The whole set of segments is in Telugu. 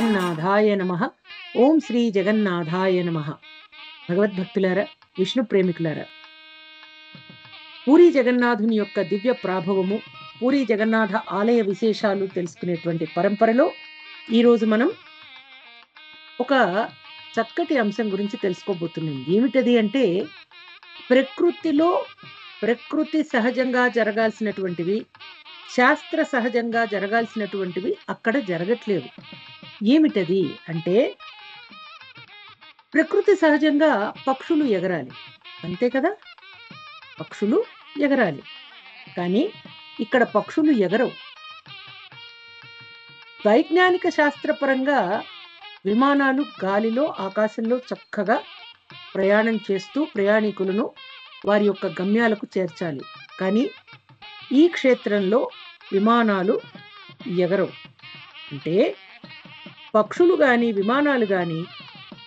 జగన్నాథాయ నమః. ఓం శ్రీ జగన్నాథాయ నమః. భగవద్భక్తులారా, విష్ణు ప్రేమికులారా, పూరీ జగన్నాథుని యొక్క దివ్య ప్రాభవము, పూరీ జగన్నాథ ఆలయ విశేషాలు తెలుసుకునేటువంటి పరంపరలో ఈరోజు మనం ఒక చక్కటి అంశం గురించి తెలుసుకోబోతున్నాం. ఏమిటది అంటే, ప్రకృతి సహజంగా జరగాల్సినటువంటివి, శాస్త్ర సహజంగా జరగాల్సినటువంటివి అక్కడ జరగట్లేవు. ఏమిటది అంటే, ప్రకృతి సహజంగా పక్షులు ఎగరాలి, అంతే కదా, పక్షులు ఎగరాలి. కానీ ఇక్కడ పక్షులు ఎగరవు. వైజ్ఞానిక శాస్త్రపరంగా విమానాలు గాలిలో, ఆకాశంలో చక్కగా ప్రయాణం చేస్తూ ప్రయాణికులను వారి యొక్క గమ్యాలకు చేర్చాలి. కానీ ఈ క్షేత్రంలో విమానాలు ఎగరవు. అంటే పక్షులు కానీ విమానాలు కానీ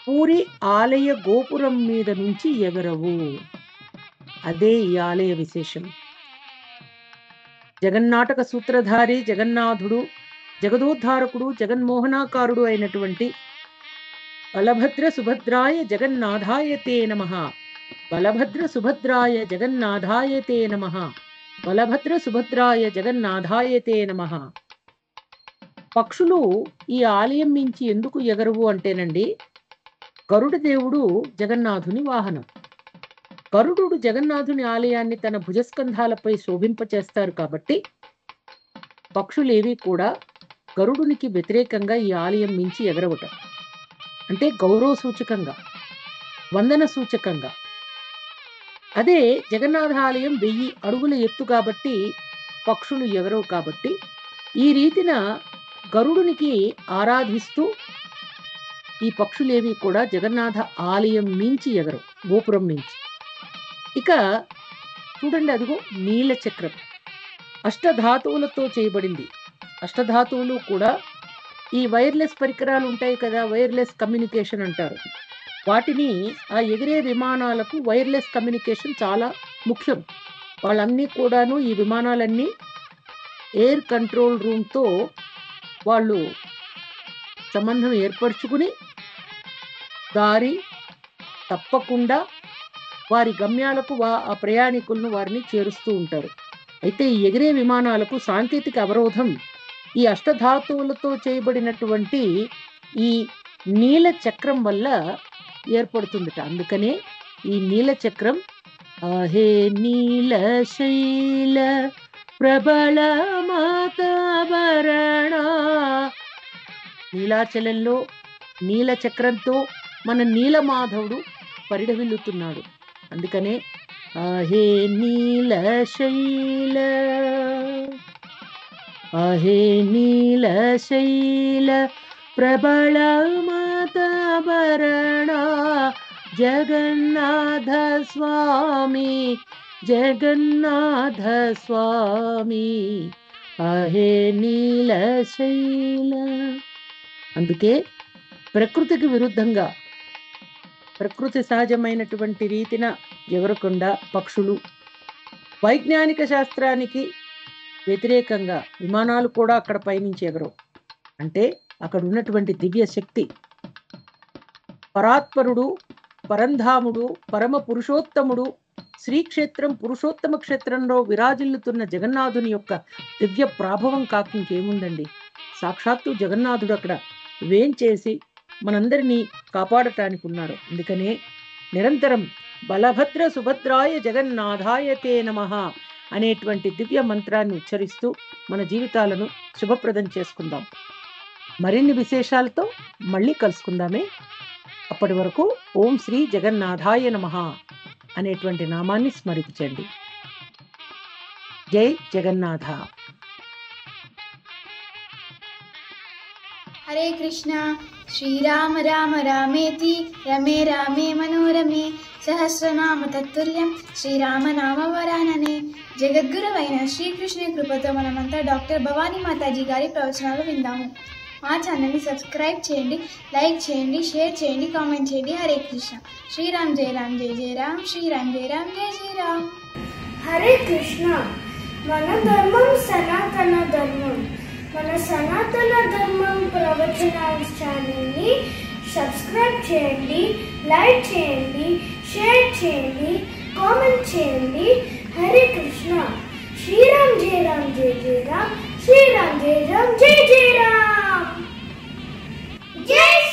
పూరి ఆలయ గోపురం మీద నుంచి ఎగరవు. అదే ఈ ఆలయ విశేషం. జగన్నాటక సూత్రధారి జగన్నాథుడు, జగదోద్ధారకుడు, జగన్మోహనాకారుడు అయినటువంటి బలభద్ర సుభద్రాయ జగన్నాథాయ తే నమః. బలభద్ర సుభద్రాయ జగన్నాథాయ తే నమః. బలభద్ర సుభద్రాయ జగన్నాథాయ తే నమః. పక్షులు ఈ ఆలయం నుంచి ఎందుకు ఎగరవు అంటేనండి, గరుడ దేవుడు జగన్నాథుని వాహనం. గరుడు జగన్నాథుని ఆలయాన్ని తన భుజస్కంధాలపై శోభింపచేస్తారు. కాబట్టి పక్షులేవి కూడా గరుడునికి వ్యతిరేకంగా ఈ ఆలయం మించి ఎగరవటం అంటే గౌరవ సూచకంగా, వందన సూచకంగా. అదే జగన్నాథ ఆలయం 1000 అడుగుల ఎత్తు కాబట్టి పక్షులు ఎగరవు. కాబట్టి ఈ రీతిన గరుడునికి ఆరాధిస్తూ ఈ పక్షులేవి కూడా జగన్నాథ ఆలయం మించి ఎగరవు, గోపురం మించి. ఇక చూడండి, అదిగో నీల చక్రం అష్టధాతువులతో చేయబడింది. అష్టధాతువులు కూడా ఈ వైర్లెస్ పరికరాలు ఉంటాయి కదా, వైర్లెస్ కమ్యూనికేషన్ అంటారు. వాటిని ఆ ఎగిరే విమానాలకు వైర్లెస్ కమ్యూనికేషన్ చాలా ముఖ్యం. వాళ్ళన్నీ కూడాను, ఈ విమానాలన్నీ ఎయిర్ కంట్రోల్ రూమ్తో వాళ్ళు సంబంధం ఏర్పరచుకుని దారి తప్పకుండా వారి గమ్యాలకు ఆ ప్రయాణికులను వారిని చేరుస్తూ ఉంటారు. అయితే ఈ ఎగిరే విమానాలకు సాంకేతిక అవరోధం ఈ అష్టధాతువులతో చేయబడినటువంటి ఈ నీల చక్రం వల్ల ఏర్పడుతుందట. అందుకనే ఈ నీల చక్రం అహే నీల శైల ప్రబల మాతావరణ, నీలాచలంలో నీల చక్రంతో మన నీలమాధవుడు పరిఢవిల్లుతున్నాడు. అందుకనే అహే నీల శైల, అహే నీల శైల ప్రబల మాతావరణ జగన్నాథ స్వామి, జగన్నాథ స్వామి, అహే నీల శైల. అందుకే ప్రకృతికి విరుద్ధంగా, ప్రకృతి సహజమైనటువంటి రీతిన ఎగరకుండా పక్షులు, వైజ్ఞానిక శాస్త్రానికి వ్యతిరేకంగా విమానాలు కూడా అక్కడ పయనించి ఎగరవు. అంటే అక్కడ ఉన్నటువంటి దివ్య శక్తి, పరాత్పరుడు, పరంధాముడు, పరమ పురుషోత్తముడు, శ్రీక్షేత్రం పురుషోత్తమ క్షేత్రంలో విరాజిల్లుతున్న జగన్నాథుని యొక్క దివ్య ప్రాభవం కాక ఇంకేముందండి. సాక్షాత్తు జగన్నాథుడు అక్కడ వేంచేసి మనందరినీ కాపాడటానికి ఉన్నాడు. అందుకనే నిరంతరం బలభద్ర సుభద్రాయ జగన్నాథాయ తే నమః అనేటువంటి దివ్య మంత్రాన్ని ఉచ్చరిస్తూ మన జీవితాలను శుభప్రదం చేసుకుందాం. మరిన్ని విశేషాలతో మళ్ళీ కలుసుకుందామే. అప్పటి వరకు ఓం శ్రీ జగన్నాథాయ నమః అనేటువంటి నామాన్ని స్మరించండి. జై జగన్నాథ. హరే కృష్ణ. శ్రీరామ రామ రామేతి రమే రామే మనోరమే సహస్రనామ తత్తుల్యం శ్రీరామనామ వరాననే. జగద్గురువైన శ్రీకృష్ణుని కృపతో మనమంతా డాక్టర్ భవానీ మాతాజీ గారి ప్రవచనాలు విందాము. మా ఛానల్ని సబ్స్క్రైబ్ చేయండి, లైక్ చేయండి, షేర్ చేయండి, కామెంట్ చేయండి. హరే కృష్ణ. శ్రీరామ్ జయ రామ్ జయ జయ రామ్, శ్రీరామ్ జయ రామ్ జయ జయ రామ్. హరే కృష్ణ. మన ధర్మం సనాతన ధర్మం. మన సనాతన ధర్మం ప్రవచనాల ఛానల్ని సబ్స్క్రైబ్ చేయండి, లైక్ చేయండి, షేర్ చేయండి, కామెంట్ చేయండి. హరే కృష్ణ. శ్రీరామ్ జయ రామ్ జయ జయ రామ్. శ్రీరామ్ జయ రామ్ జయ జయ రామ్. జై